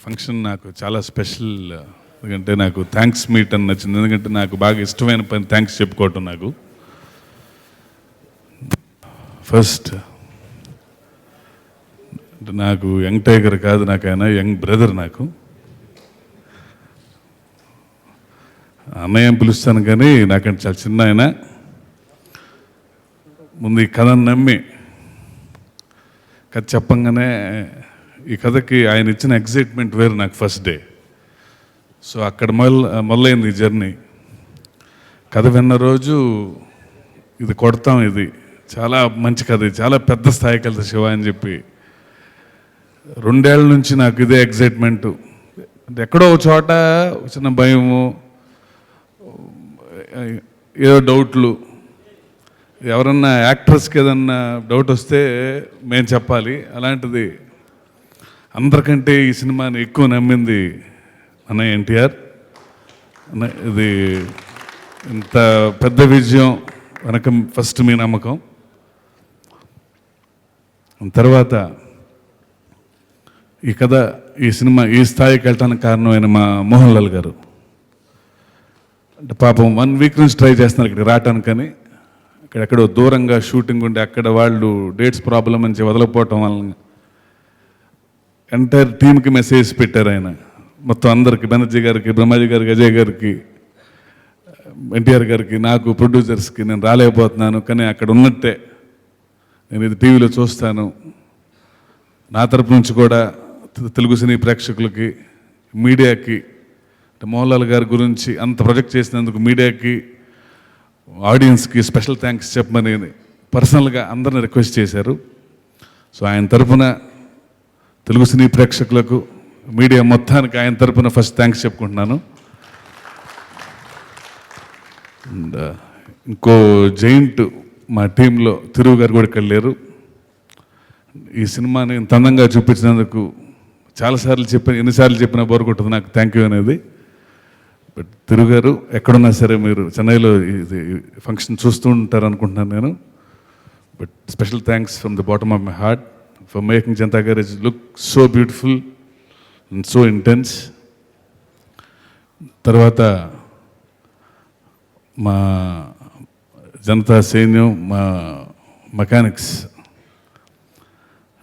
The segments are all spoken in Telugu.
ఫంక్షన్ నాకు చాలా స్పెషల్. ఎందుకంటే నాకు థ్యాంక్స్ మీట్ అని నచ్చింది. ఎందుకంటే నాకు బాగా ఇష్టమైన పని థ్యాంక్స్ చెప్పుకోవటం. నాకు ఫస్ట్ నాకు యంగ్ టైగర్ కాదు, నాకు ఆయన యంగ్ బ్రదర్. నాకు అన్నయ్య పిలుస్తాను కానీ నాకంటే చాలా చిన్న ఆయన. ముందు ఈ కథను నమ్మి కథ చెప్పంగానే ఈ కథకి ఆయన ఇచ్చిన ఎగ్జైట్మెంట్ వేరు నాకు ఫస్ట్ డే. సో అక్కడ మొదలైంది ఈ జర్నీ. కథ విన్న రోజు ఇది కొడతాం, ఇది చాలా మంచి కథ, ఇది చాలా పెద్ద స్థాయికి వెళ్తా శివ అని చెప్పి 2 ఏళ్ల నుంచి నాకు ఇదే ఎగ్జైట్మెంటు. అంటే ఎక్కడో ఒక చోట చిన్న భయము, ఏదో డౌట్లు. ఎవరన్నా యాక్టర్స్కి ఏదన్నా డౌట్ వస్తే మేము చెప్పాలి. అలాంటిది అందరికంటే ఈ సినిమాని ఎక్కువ నమ్మింది అన్నయ్య ఎన్టీఆర్. ఇది ఇంత పెద్ద విజయం వెనక ఫస్ట్ మీ నమ్మకం. తర్వాత ఈ కథ, ఈ సినిమా ఈ స్థాయికి వెళ్ళటానికి కారణమైన మా మోహన్ లాల్ గారు. అంటే పాపం 1 వీక్ నుంచి ట్రై చేస్తున్నారు ఇక్కడికి రావటానికి, కానీ ఎక్కడో దూరంగా షూటింగ్ ఉండి అక్కడ వాళ్ళు డేట్స్ ప్రాబ్లం అని వదలకపోవటం వలన ఎంటైర్ టీమ్కి మెసేజ్ పెట్టారు ఆయన. మొత్తం అందరికి, బెనర్జీ గారికి, బ్రహ్మాజీ గారికి, అజయ్ గారికి, ఎన్టీఆర్ గారికి, నాకు, ప్రొడ్యూసర్స్కి నేను రాలేకపోతున్నాను, కానీ అక్కడ ఉన్నట్టే నేను ఇది టీవీలో చూస్తాను. నా తరపు నుంచి కూడా తెలుగు సినీ ప్రేక్షకులకి, మీడియాకి, అంటే మోహన్ లాల్ గారి గురించి అంత ప్రొజెక్ట్ చేసినందుకు మీడియాకి, ఆడియన్స్కి స్పెషల్ థ్యాంక్స్ చెప్పమని పర్సనల్గా అందరిని రిక్వెస్ట్ చేశారు. సో ఆయన తరఫున తెలుగు సినీ ప్రేక్షకులకు, మీడియా మొత్తానికి ఆయన తరఫున ఫస్ట్ థ్యాంక్స్ చెప్పుకుంటున్నాను. అండ్ ఇంకో జైంట్ మా టీంలో తిరుగు గారు కూడా ఇక్కడ లేరు. ఈ సినిమాని ఇంత అందంగా చూపించినందుకు చాలాసార్లు చెప్పిన, ఎన్నిసార్లు చెప్పినా బోర్ కొట్టదు నాకు థ్యాంక్ యూ అనేది. బట్ తిరుగు గారు ఎక్కడున్నా సరే, మీరు చెన్నైలో ఇది ఫంక్షన్ చూస్తూ ఉంటారు అనుకుంటున్నాను నేను. But special thanks from the bottom of my heart for making Janata garage look so beautiful and so intense. తర్వాత మా జనతా సైన్యం, మా మెకానిక్స్,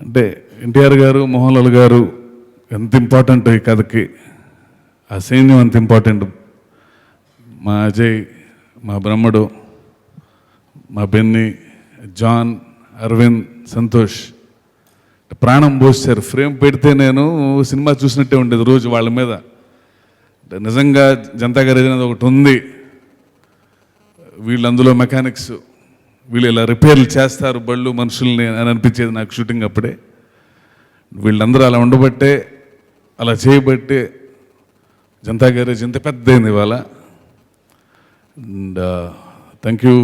అంటే ఎన్టీఆర్ గారు, మోహన్ లాల్ గారు ఎంత ఇంపార్టెంట్ ఈ కథకి, ఆ సైన్యం అంత ఇంపార్టెంట్. మా అజయ్, మా బ్రహ్మడు, మా బెన్నీ, జాన్, అరవింద్, సంతోష్ ప్రాణం పోసారు. ఫ్రేమ్ పెడితే నేను సినిమా చూసినట్టే ఉండేది రోజు వాళ్ళ మీద. నిజంగా జనతా గ్యారేజ్ అనేది ఒకటి ఉంది, వీళ్ళు అందులో మెకానిక్స్, వీళ్ళు ఇలా రిపేర్లు చేస్తారు బళ్ళు, మనుషుల్ని అని అనిపించేది నాకు షూటింగ్ అప్పుడే. వీళ్ళందరూ అలా ఉండబట్టే, అలా చేయబట్టే జనతా గ్యారేజ్ ఇంత పెద్దయింది ఇవాళ. అండ్ థ్యాంక్ యూ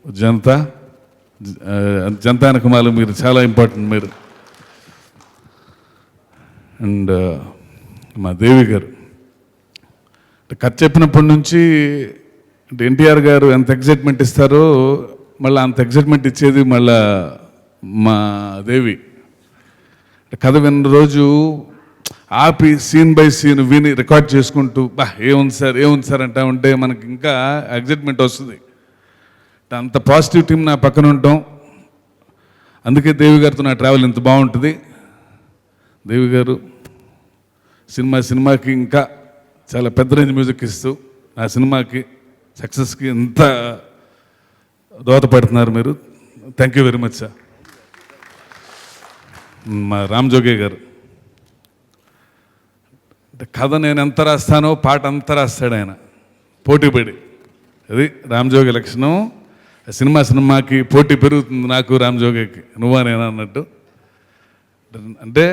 జనతా. జనతా అనకమాలు మీరు చాలా ఇంపార్టెంట్ మీరు. అండ్ మా దేవి గారు కథ చెప్పినప్పటి నుంచి అంటే ఎన్టీఆర్ గారు ఎంత ఎగ్జైట్మెంట్ ఇస్తారో మళ్ళీ అంత ఎగ్జైట్మెంట్ ఇచ్చేది మళ్ళా మా దేవి. కథ విన్న రోజు ఆపి సీన్ బై సీన్ విని రికార్డ్ చేసుకుంటూ ఏముంది సార్, ఏముంది సార్ అంటా ఉంటే మనకి ఇంకా ఎగ్జైట్మెంట్ వస్తుంది. అంత పాజిటివ్ టీం నా పక్కన ఉంటాం. అందుకే దేవి గారితో నా ట్రావెల్ ఇంత బాగుంటుంది. దేవి గారు సినిమాకి ఇంకా చాలా పెద్ద రేంజ్ మ్యూజిక్ ఇస్తూ నా సినిమాకి సక్సెస్కి ఎంత దోహదపడుతున్నారు మీరు. Thank you very much sir. మా రామ్ జోగే గారు, అంటే కథ నేను ఎంత రాస్తానో పాట అంత రాస్తాడు ఆయన, పోటీపడి. అది రామ్ జోగి లక్షణం. సినిమాకి పోటీ పెరుగుతుంది నాకు, రామ్ జోగికి, నువ్వా నేనా అన్నట్టు. అంటే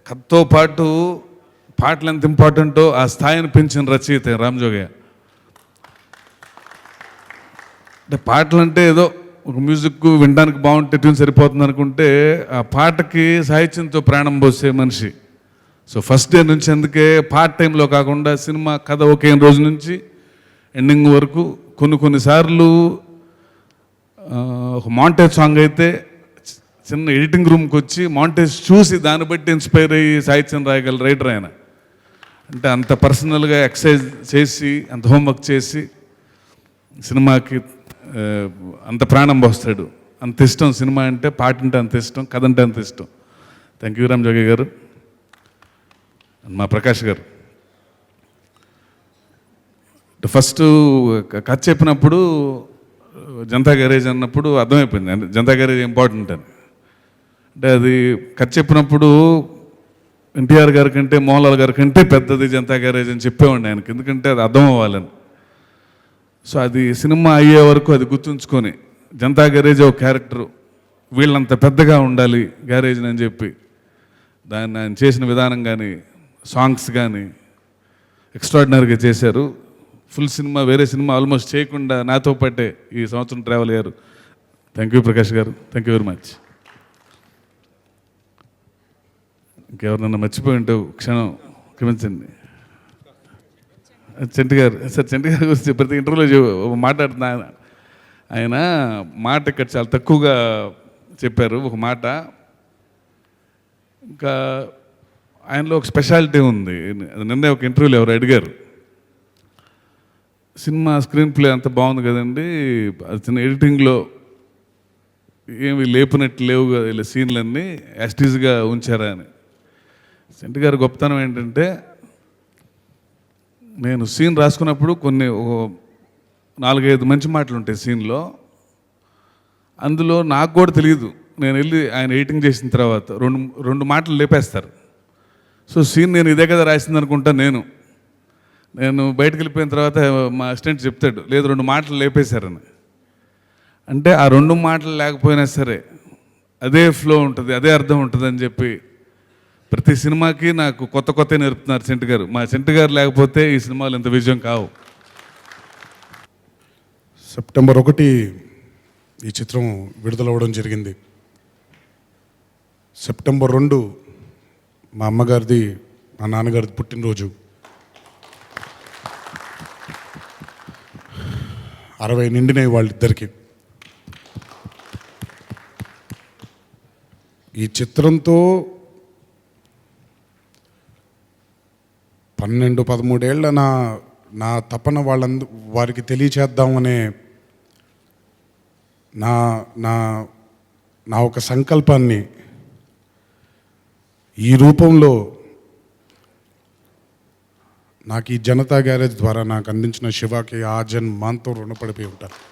కథతో పాటు పాటలు ఎంత ఇంపార్టెంటో ఆ స్థాయిని పెంచిన రచయిత రామ్ జోగయ్య. అంటే పాటలు అంటే ఏదో ఒక మ్యూజిక్ వినడానికి బాగుంటే ట్యూన్ సరిపోతుంది అనుకుంటే, ఆ పాటకి సాహిత్యంతో ప్రాణం పోసే మనిషి. సో ఫస్ట్ డే నుంచి, అందుకే పార్ట్ టైంలో కాకుండా సినిమా కథ ఒకే రోజు నుంచి ఎండింగ్ వరకు కొన్నిసార్లు ఒక మాంటేజ్ సాంగ్ అయితే చిన్న ఎడిటింగ్ రూమ్కి వచ్చి మాంటేజ్ చూసి దాన్ని బట్టి ఇన్స్పైర్ అయ్యి సాహిత్యం రాయగల రైటర్ ఆయన. అంటే అంత పర్సనల్గా ఎక్సర్సైజ్ చేసి అంత హోంవర్క్ చేసి సినిమాకి అంత ప్రాణం పోస్తాడు. అంత ఇష్టం సినిమా అంటే, పాట అంటే అంత ఇష్టం, కథ అంటే అంత ఇష్టం. థ్యాంక్ యూ రామ్ జోగి గారు. మా ప్రకాష్ గారు ఫస్ట్ కథ చెప్పినప్పుడు జనతా గ్యారేజ్ అన్నప్పుడు అర్థమైపోయింది అంటే జనతా గ్యారేజ్ ఇంపార్టెంట్ అని. అంటే అది కథ చెప్పినప్పుడు ఎన్టీఆర్ గారి కంటే మోహన్లాల్ గారి కంటే పెద్దది జనతా గ్యారేజ్ అని చెప్పేవాడిని ఆయనకి, ఎందుకంటే అది అర్థం అవ్వాలని. సో అది సినిమా అయ్యే వరకు అది గుర్తుంచుకొని జనతా గ్యారేజ్ ఒక క్యారెక్టరు వీళ్ళంత పెద్దగా ఉండాలి గ్యారేజ్ అని చెప్పి దాన్ని ఆయన చేసిన విధానం కానీ సాంగ్స్ కానీ ఎక్స్ట్రాడినరీగా చేశారు. ఫుల్ సినిమా వేరే సినిమా ఆల్మోస్ట్ చేయకుండా నాతో పాటే ఈ సంవత్సరం ట్రావెల్ అయ్యారు. థ్యాంక్ యూ ప్రకాష్ గారు, థ్యాంక్ యూ వెరీ మచ్. ఇంకెవరినన్నా మర్చిపోయి ఉంటే క్షణం క్షమించండి. చెంటి గారు సార్, చెంటి గారి గురించి ప్రతి ఇంటర్వ్యూలో మాట్లాడుతున్నా. ఆయన మాట ఇక్కడ చాలా తక్కువగా చెప్పారు. ఒక మాట ఇంకా ఆయనలో ఒక స్పెషాలిటీ ఉంది. నిన్నే ఒక ఇంటర్వ్యూలో ఎవరు అడిగారు, సినిమా స్క్రీన్ ప్లే అంత బాగుంది కదండి, అది చిన్న ఎడిటింగ్లో ఏమి లేపునట్టు లేవు కదా సీన్లన్నీ యాస్టీజ్గా ఉంచారా అని. చెంటి గారి గొప్పతనం ఏంటంటే, నేను సీన్ రాసుకున్నప్పుడు కొన్ని 4-5 మంచి మాటలు ఉంటాయి సీన్లో, అందులో నాకు కూడా తెలియదు. నేను వెళ్ళి ఆయన ఎడిటింగ్ చేసిన తర్వాత రెండు మాటలు లేపేస్తారు. సో సీన్ నేను ఇదే కదా రాసింది అనుకుంటా. నేను బయటకు వెళ్ళిపోయిన తర్వాత మా అసిస్టెంట్ చెప్తాడు, లేదు 2 మాటలు లేపేశారని. అంటే ఆ 2 మాటలు లేకపోయినా సరే అదే ఫ్లో ఉంటుంది, అదే అర్థం ఉంటుంది అని చెప్పి ప్రతి సినిమాకి నాకు కొత్త నేర్పుతున్నారు చెంటి గారు. మా చెంటి గారు లేకపోతే ఈ సినిమాలు ఇంత విజయం కావు. సెప్టెంబర్ 1 ఈ చిత్రం విడుదలవ్వడం జరిగింది. సెప్టెంబర్ 2 మా అమ్మగారిది మా నాన్నగారిది పుట్టినరోజు. 60 నిండినాయి వాళ్ళిద్దరికి. ఈ చిత్రంతో 12-13 ఏళ్ళ నా తపన వారికి తెలియచేద్దామనే నా ఒక సంకల్పాన్ని ఈ రూపంలో నాకు ఈ జనతా గ్యారేజ్ ద్వారా నాకు అందించిన శివాకి ఆ జన్మాంతం రుణపడిపోయి ఉంటాను.